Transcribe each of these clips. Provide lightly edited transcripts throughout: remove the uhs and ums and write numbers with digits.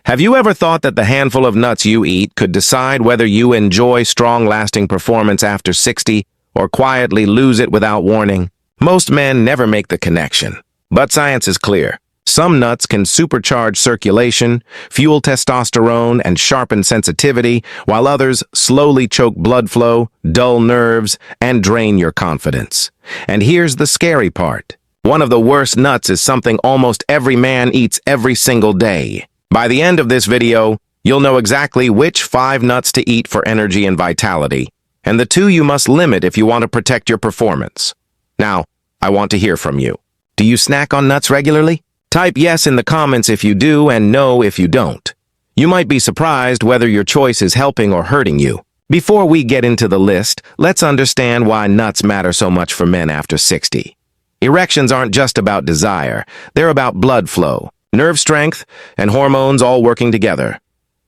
Have you ever thought that the handful of nuts you eat could decide whether you enjoy strong, lasting performance after 60 or quietly lose it without warning? Most men never make the connection. But science is clear. Some nuts can supercharge circulation, fuel testosterone, and sharpen sensitivity, while others slowly choke blood flow, dull nerves, and drain your confidence. And here's the scary part. One of the worst nuts is something almost every man eats every single day. By the end of this video, you'll know exactly which 5 nuts to eat for energy and vitality, and the 2 you must limit if you want to protect your performance. Now, I want to hear from you. Do you snack on nuts regularly? Type yes in the comments if you do and no if you don't. You might be surprised whether your choice is helping or hurting you. Before we get into the list, let's understand why nuts matter so much for men after 60. Erections aren't just about desire, they're about blood flow, nerve strength, and hormones all working together.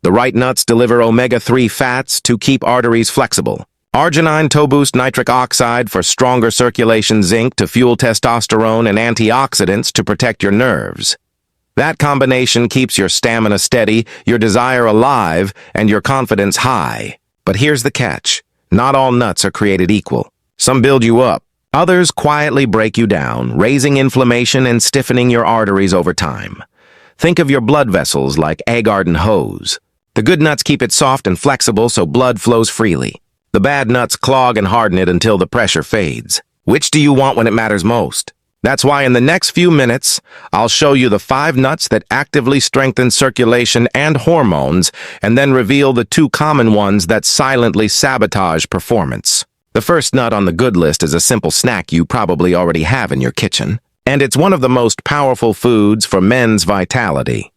The right nuts deliver omega-3 fats to keep arteries flexible. Arginine to boost nitric oxide for stronger circulation, zinc to fuel testosterone, and antioxidants to protect your nerves. That combination keeps your stamina steady, your desire alive, and your confidence high. But here's the catch. Not all nuts are created equal. Some build you up. Others quietly break you down, raising inflammation and stiffening your arteries over time. Think of your blood vessels like a garden hose. The good nuts keep it soft and flexible so blood flows freely. The bad nuts clog and harden it until the pressure fades. Which do you want when it matters most? That's why in the next few minutes, I'll show you the 5 nuts that actively strengthen circulation and hormones, and then reveal the 2 common ones that silently sabotage performance. The first nut on the good list is a simple snack you probably already have in your kitchen, and it's one of the most powerful foods for men's vitality.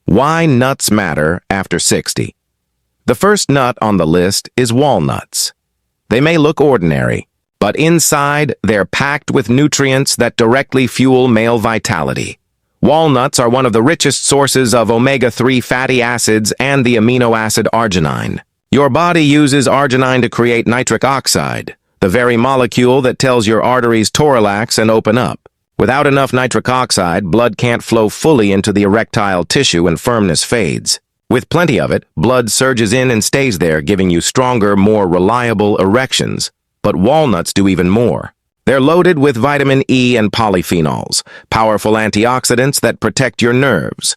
Why nuts matter after 60. The first nut on the list is walnuts. They may look ordinary, but inside they're packed with nutrients that directly fuel male vitality. Walnuts are one of the richest sources of omega-3 fatty acids and the amino acid arginine. Your body uses arginine to create nitric oxide, the very molecule that tells your arteries to relax and open up. Without enough nitric oxide, blood can't flow fully into the erectile tissue and firmness fades. With plenty of it, blood surges in and stays there, giving you stronger, more reliable erections. But walnuts do even more. They're loaded with vitamin E and polyphenols, powerful antioxidants that protect your nerves.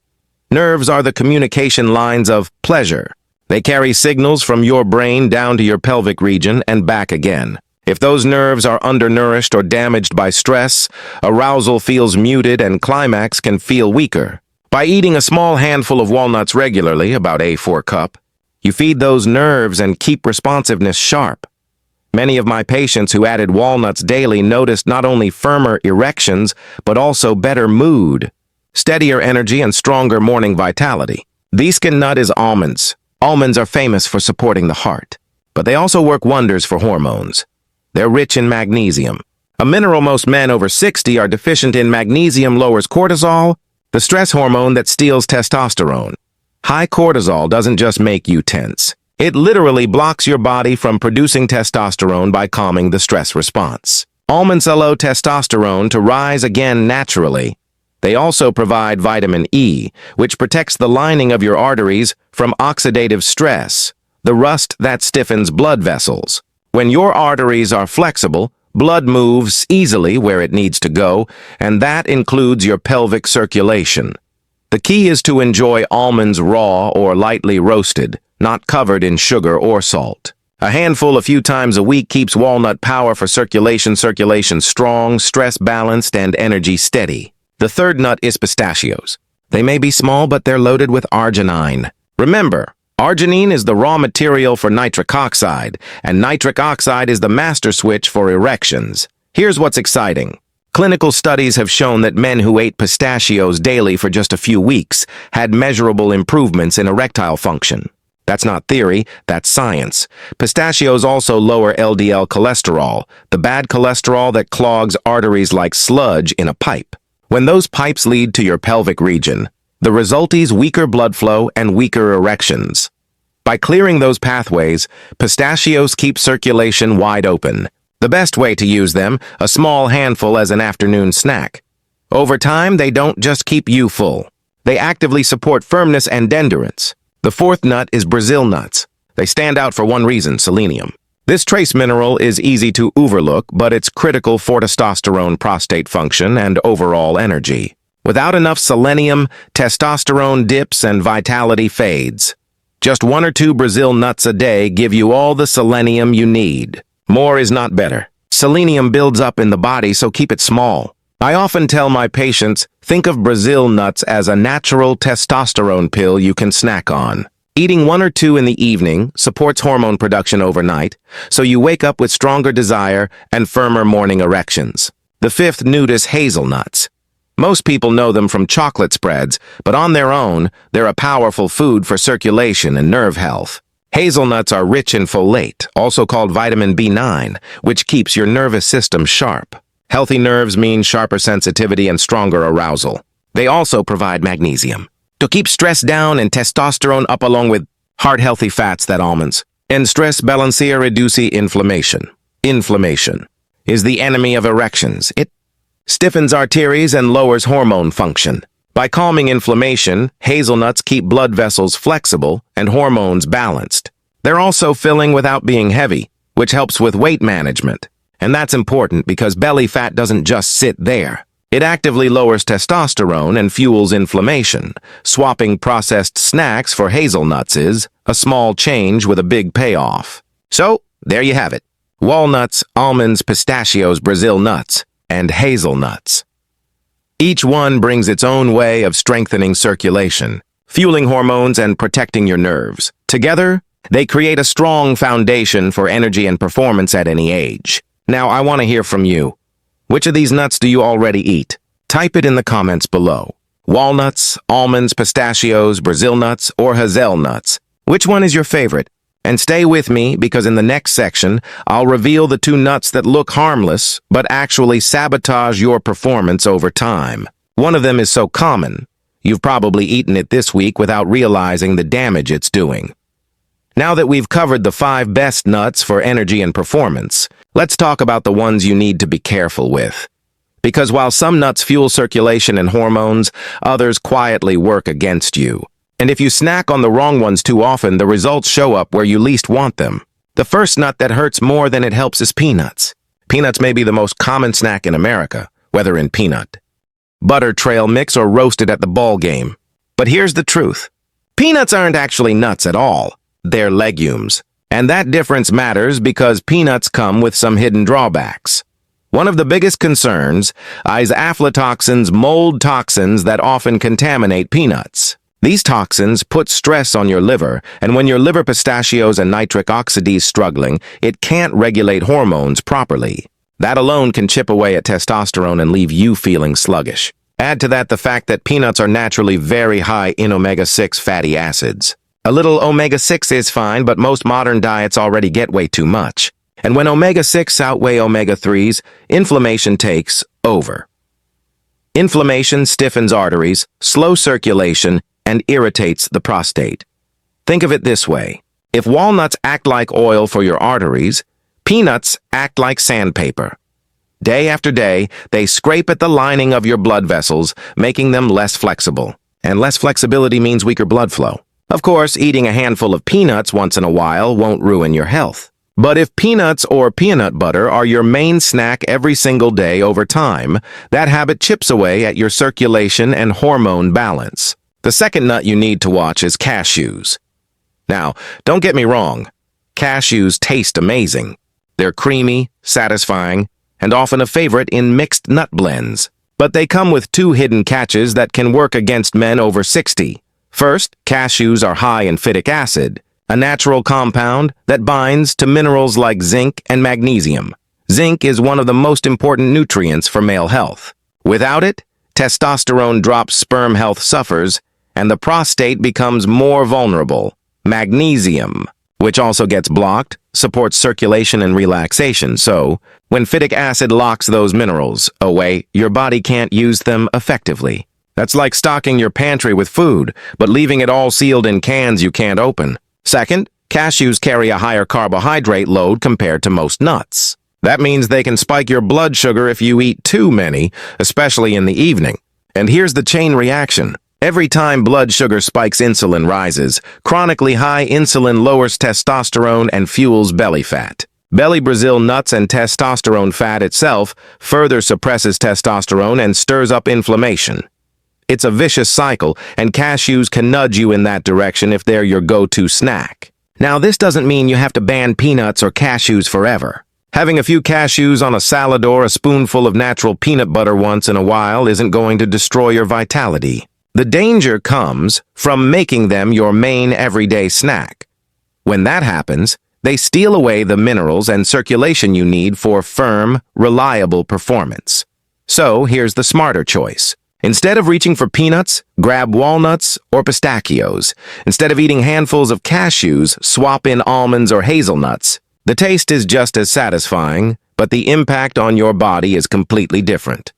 Nerves are the communication lines of pleasure. They carry signals from your brain down to your pelvic region and back again. If those nerves are undernourished or damaged by stress, arousal feels muted and climax can feel weaker. By eating a small handful of walnuts regularly, about a 4 cup, you feed those nerves and keep responsiveness sharp. Many of my patients who added walnuts daily noticed not only firmer erections, but also better mood, steadier energy, and stronger morning vitality. The second nut is almonds. Almonds are famous for supporting the heart, but they also work wonders for hormones. They're rich in magnesium, a mineral most men over 60 are deficient in. Magnesium lowers cortisol, the stress hormone that steals testosterone. High cortisol doesn't just make you tense. It literally blocks your body from producing testosterone by calming the stress response. Almonds allow testosterone to rise again naturally. They also provide vitamin E, which protects the lining of your arteries from oxidative stress, the rust that stiffens blood vessels. When your arteries are flexible, blood moves easily where it needs to go, and that includes your pelvic circulation. The key is to enjoy almonds raw or lightly roasted, not covered in sugar or salt. A handful a few times a week keeps walnut power for circulation strong, stress balanced, and energy steady. The third nut is pistachios. They may be small, but they're loaded with arginine. Remember, arginine is the raw material for nitric oxide, and nitric oxide is the master switch for erections. Here's what's exciting. Clinical studies have shown that men who ate pistachios daily for just a few weeks had measurable improvements in erectile function. That's not theory, that's science. Pistachios also lower LDL cholesterol, the bad cholesterol that clogs arteries like sludge in a pipe. When those pipes lead to your pelvic region, the result is weaker blood flow and weaker erections. By clearing those pathways, pistachios keep circulation wide open. The best way to use them, a small handful as an afternoon snack. Over time, they don't just keep you full. They actively support firmness and endurance. The fourth nut is Brazil nuts. They stand out for one reason: selenium. This trace mineral is easy to overlook, but it's critical for testosterone, prostate function, and overall energy. Without enough selenium, testosterone dips and vitality fades. Just 1 or 2 Brazil nuts a day give you all the selenium you need. More is not better. Selenium builds up in the body, so keep it small. I often tell my patients, think of Brazil nuts as a natural testosterone pill you can snack on. Eating 1 or 2 in the evening supports hormone production overnight, so you wake up with stronger desire and firmer morning erections. The fifth nut is hazelnuts. Most people know them from chocolate spreads, but on their own, they're a powerful food for circulation and nerve health. Hazelnuts are rich in folate, also called vitamin B9, which keeps your nervous system sharp. Healthy nerves mean sharper sensitivity and stronger arousal. They also provide magnesium to keep stress down and testosterone up, along with heart-healthy fats that almonds. And stress balancer reduce inflammation. Inflammation is the enemy of erections. It stiffens arteries and lowers hormone function. By calming inflammation, hazelnuts keep blood vessels flexible and hormones balanced. They're also filling without being heavy, which helps with weight management. And that's important because belly fat doesn't just sit there. It actively lowers testosterone and fuels inflammation. Swapping processed snacks for hazelnuts is a small change with a big payoff. So, there you have it. Walnuts, almonds, pistachios, Brazil nuts, and hazelnuts. Each one brings its own way of strengthening circulation, fueling hormones, and protecting your nerves. Together, they create a strong foundation for energy and performance at any age. Now, I want to hear from you. Which of these nuts do you already eat? Type it in the comments below. Walnuts, almonds, pistachios, Brazil nuts, or hazelnuts. Which one is your favorite? And stay with me, because in the next section, I'll reveal the 2 nuts that look harmless, but actually sabotage your performance over time. One of them is so common, you've probably eaten it this week without realizing the damage it's doing. Now that we've covered the 5 best nuts for energy and performance, let's talk about the ones you need to be careful with. Because while some nuts fuel circulation and hormones, others quietly work against you. And if you snack on the wrong ones too often, the results show up where you least want them. The first nut that hurts more than it helps is peanuts. Peanuts may be the most common snack in America, whether in peanut butter trail mix or roasted at the ball game. But here's the truth. Peanuts aren't actually nuts at all. They're legumes. And that difference matters because peanuts come with some hidden drawbacks. One of the biggest concerns is aflatoxins, mold toxins that often contaminate peanuts. These toxins put stress on your liver, and when your liver pistachios and nitric oxide is struggling, it can't regulate hormones properly. That alone can chip away at testosterone and leave you feeling sluggish. Add to that the fact that peanuts are naturally very high in omega-6 fatty acids. A little omega-6 is fine, but most modern diets already get way too much. And when omega-6 outweigh omega-3s, inflammation takes over. Inflammation stiffens arteries, slows circulation, and irritates the prostate. Think of it this way. If walnuts act like oil for your arteries, peanuts act like sandpaper. Day after day, they scrape at the lining of your blood vessels, making them less flexible. And less flexibility means weaker blood flow. Of course, eating a handful of peanuts once in a while won't ruin your health. But if peanuts or peanut butter are your main snack every single day over time, that habit chips away at your circulation and hormone balance. The second nut you need to watch is cashews. Now, don't get me wrong. Cashews taste amazing. They're creamy, satisfying, and often a favorite in mixed nut blends. But they come with 2 hidden catches that can work against men over 60. First, cashews are high in phytic acid, a natural compound that binds to minerals like zinc and magnesium. Zinc is one of the most important nutrients for male health. Without it, testosterone drops, sperm health suffers, and the prostate becomes more vulnerable. Magnesium, which also gets blocked, supports circulation and relaxation, so when phytic acid locks those minerals away, your body can't use them effectively. That's like stocking your pantry with food, but leaving it all sealed in cans you can't open. Second, cashews carry a higher carbohydrate load compared to most nuts. That means they can spike your blood sugar if you eat too many, especially in the evening. And here's the chain reaction. Every time blood sugar spikes, insulin rises. Chronically high insulin lowers testosterone and fuels belly fat. Belly Brazil nuts and testosterone fat itself further suppresses testosterone and stirs up inflammation. It's a vicious cycle, and cashews can nudge you in that direction if they're your go-to snack. Now, this doesn't mean you have to ban peanuts or cashews forever. Having a few cashews on a salad or a spoonful of natural peanut butter once in a while isn't going to destroy your vitality. The danger comes from making them your main everyday snack. When that happens, they steal away the minerals and circulation you need for firm, reliable performance. So, here's the smarter choice. Instead of reaching for peanuts, grab walnuts or pistachios. Instead of eating handfuls of cashews, swap in almonds or hazelnuts. The taste is just as satisfying, but the impact on your body is completely different.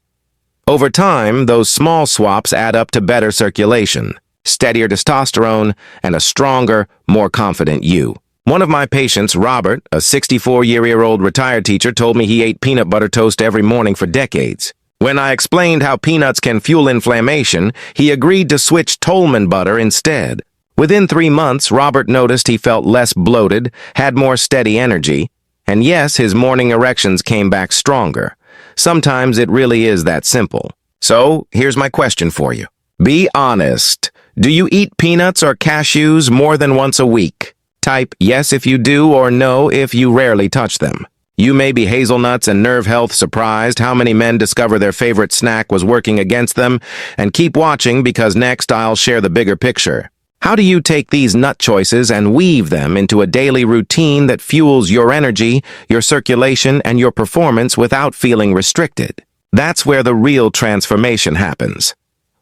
Over time, those small swaps add up to better circulation, steadier testosterone, and a stronger, more confident you. One of my patients, Robert, a 64-year-old retired teacher, told me he ate peanut butter toast every morning for decades. When I explained how peanuts can fuel inflammation, he agreed to switch Tolman butter instead. Within 3 months, Robert noticed he felt less bloated, had more steady energy, and yes, his morning erections came back stronger. Sometimes it really is that simple. So, here's my question for you. Be honest. Do you eat peanuts or cashews more than once a week? Type yes if you do or no if you rarely touch them. You may be hazelnuts and nerve health surprised how many men discover their favorite snack was working against them, and keep watching because next I'll share the bigger picture. How do you take these nut choices and weave them into a daily routine that fuels your energy, your circulation, and your performance without feeling restricted? That's where the real transformation happens.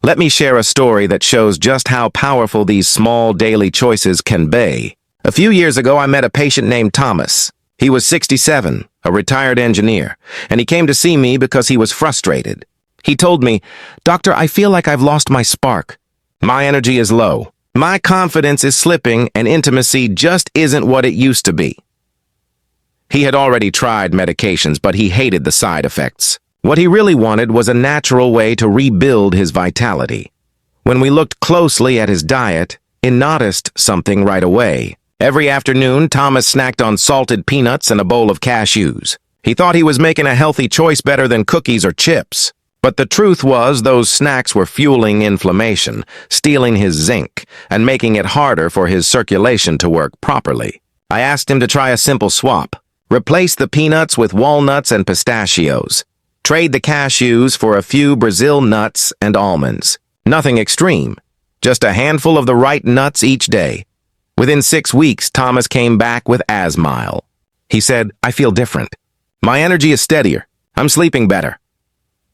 Let me share a story that shows just how powerful these small daily choices can be. A few years ago, I met a patient named Thomas. He was 67, a retired engineer, and he came to see me because he was frustrated. He told me, "Doctor, I feel like I've lost my spark. My energy is low. My confidence is slipping, and intimacy just isn't what it used to be." He had already tried medications, but he hated the side effects. What he really wanted was a natural way to rebuild his vitality. When we looked closely at his diet, he noticed something right away. Every afternoon, Thomas snacked on salted peanuts and a bowl of cashews. He thought he was making a healthy choice better than cookies or chips. But the truth was those snacks were fueling inflammation, stealing his zinc, and making it harder for his circulation to work properly. I asked him to try a simple swap. Replace the peanuts with walnuts and pistachios. Trade the cashews for a few Brazil nuts and almonds. Nothing extreme, just a handful of the right nuts each day. Within 6 weeks, Thomas came back with asthma. He said, "I feel different. My energy is steadier. I'm sleeping better.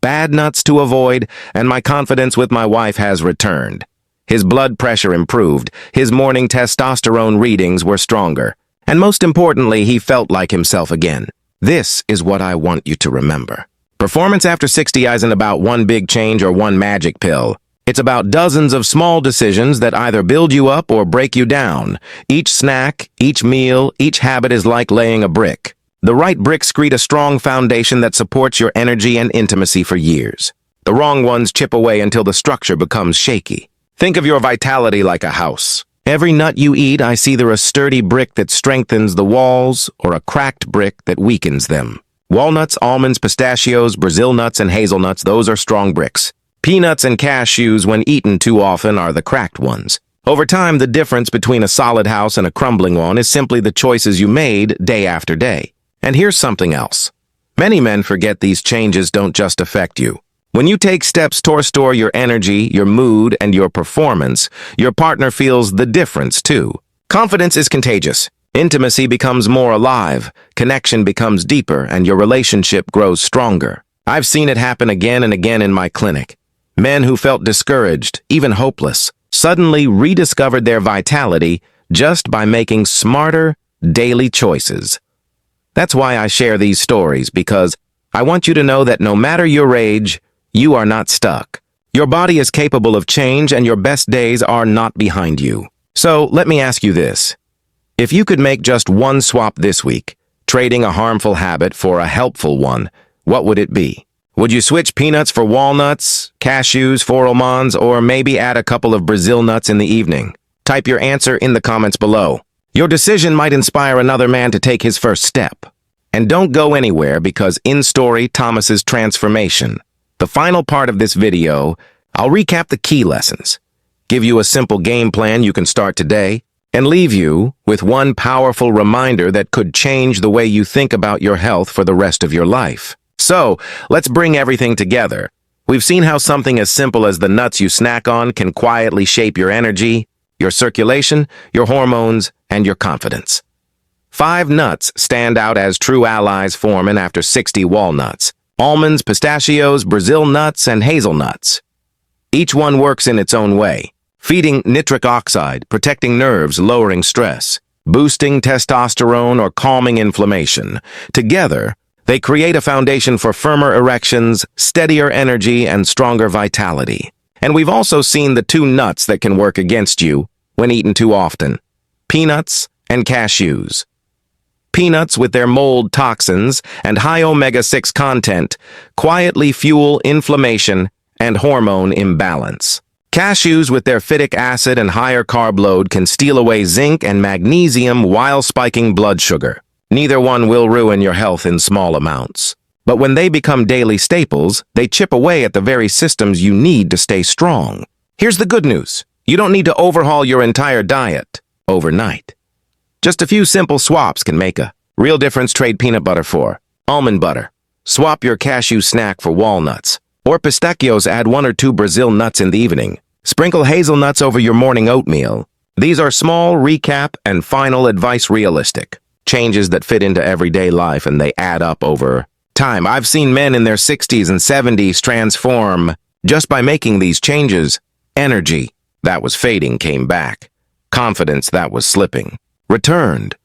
Bad nuts to avoid, and my confidence with my wife has returned." His blood pressure improved, his morning testosterone readings were stronger, and most importantly, he felt like himself again. This is what I want you to remember. Performance after 60 isn't about one big change or one magic pill. It's about dozens of small decisions that either build you up or break you down. Each snack, each meal, each habit is like laying a brick. The right bricks create a strong foundation that supports your energy and intimacy for years. The wrong ones chip away until the structure becomes shaky. Think of your vitality like a house. Every nut you eat, I see either a sturdy brick that strengthens the walls or a cracked brick that weakens them. Walnuts, almonds, pistachios, Brazil nuts, and hazelnuts, those are strong bricks. Peanuts and cashews, when eaten too often, are the cracked ones. Over time, the difference between a solid house and a crumbling one is simply the choices you made day after day. And here's something else. Many men forget these changes don't just affect you. When you take steps to restore your energy, your mood, and your performance, your partner feels the difference too. Confidence is contagious. Intimacy becomes more alive, connection becomes deeper, and your relationship grows stronger. I've seen it happen again and again in my clinic. Men who felt discouraged, even hopeless, suddenly rediscovered their vitality just by making smarter, daily choices. That's why I share these stories, because I want you to know that no matter your age, you are not stuck. Your body is capable of change, and your best days are not behind you. So let me ask you this. If you could make just one swap this week, trading a harmful habit for a helpful one, what would it be? Would you switch peanuts for walnuts, cashews for almonds, or maybe add a couple of Brazil nuts in the evening? Type your answer in the comments below. Your decision might inspire another man to take his first step. And don't go anywhere because in story Thomas's transformation. The final part of this video, I'll recap the key lessons, give you a simple game plan you can start today, and leave you with one powerful reminder that could change the way you think about your health for the rest of your life. So, let's bring everything together. We've seen how something as simple as the nuts you snack on can quietly shape your energy, your circulation, your hormones, and your confidence. 5 nuts stand out as true allies forming after 60 walnuts: almonds, pistachios, Brazil nuts, and hazelnuts. Each one works in its own way, feeding nitric oxide, protecting nerves, lowering stress, boosting testosterone, or calming inflammation. Together, they create a foundation for firmer erections, steadier energy, and stronger vitality. And we've also seen the 2 nuts that can work against you when eaten too often: peanuts and cashews. Peanuts, with their mold toxins and high omega-6 content, quietly fuel inflammation and hormone imbalance. Cashews, with their phytic acid and higher carb load, can steal away zinc and magnesium while spiking blood sugar. Neither one will ruin your health in small amounts. But when they become daily staples, they chip away at the very systems you need to stay strong. Here's the good news. You don't need to overhaul your entire diet overnight. Just a few simple swaps can make a real difference. Trade peanut butter for almond butter. Swap your cashew snack for walnuts. Or pistachios, add 1 or 2 Brazil nuts in the evening. Sprinkle hazelnuts over your morning oatmeal. These are small recap and final advice, realistic changes that fit into everyday life, and they add up over time. I've seen men in their 60s and 70s transform just by making these changes. Energy that was fading came back. Confidence that was slipping returned.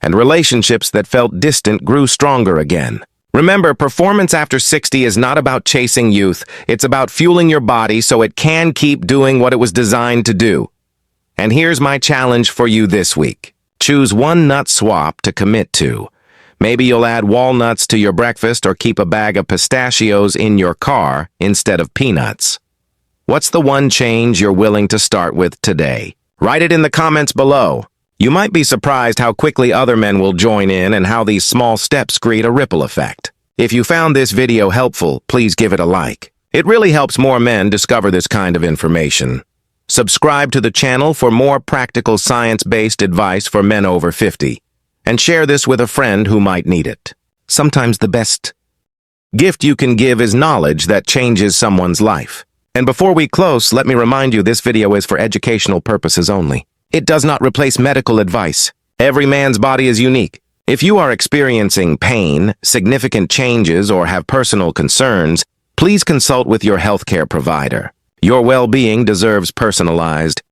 And relationships that felt distant grew stronger again. Remember, performance after 60 is not about chasing youth. It's about fueling your body so it can keep doing what it was designed to do. And here's my challenge for you this week. Choose 1 nut swap to commit to. Maybe you'll add walnuts to your breakfast or keep a bag of pistachios in your car instead of peanuts. What's the one change you're willing to start with today? Write it in the comments below. You might be surprised how quickly other men will join in and how these small steps create a ripple effect. If you found this video helpful, please give it a like. It really helps more men discover this kind of information. Subscribe to the channel for more practical science-based advice for men over 50. And share this with a friend who might need it. Sometimes the best gift you can give is knowledge that changes someone's life. And before we close, let me remind you this video is for educational purposes only. It does not replace medical advice. Every man's body is unique. If you are experiencing pain, significant changes, or have personal concerns, please consult with your healthcare provider. Your well-being deserves personalized,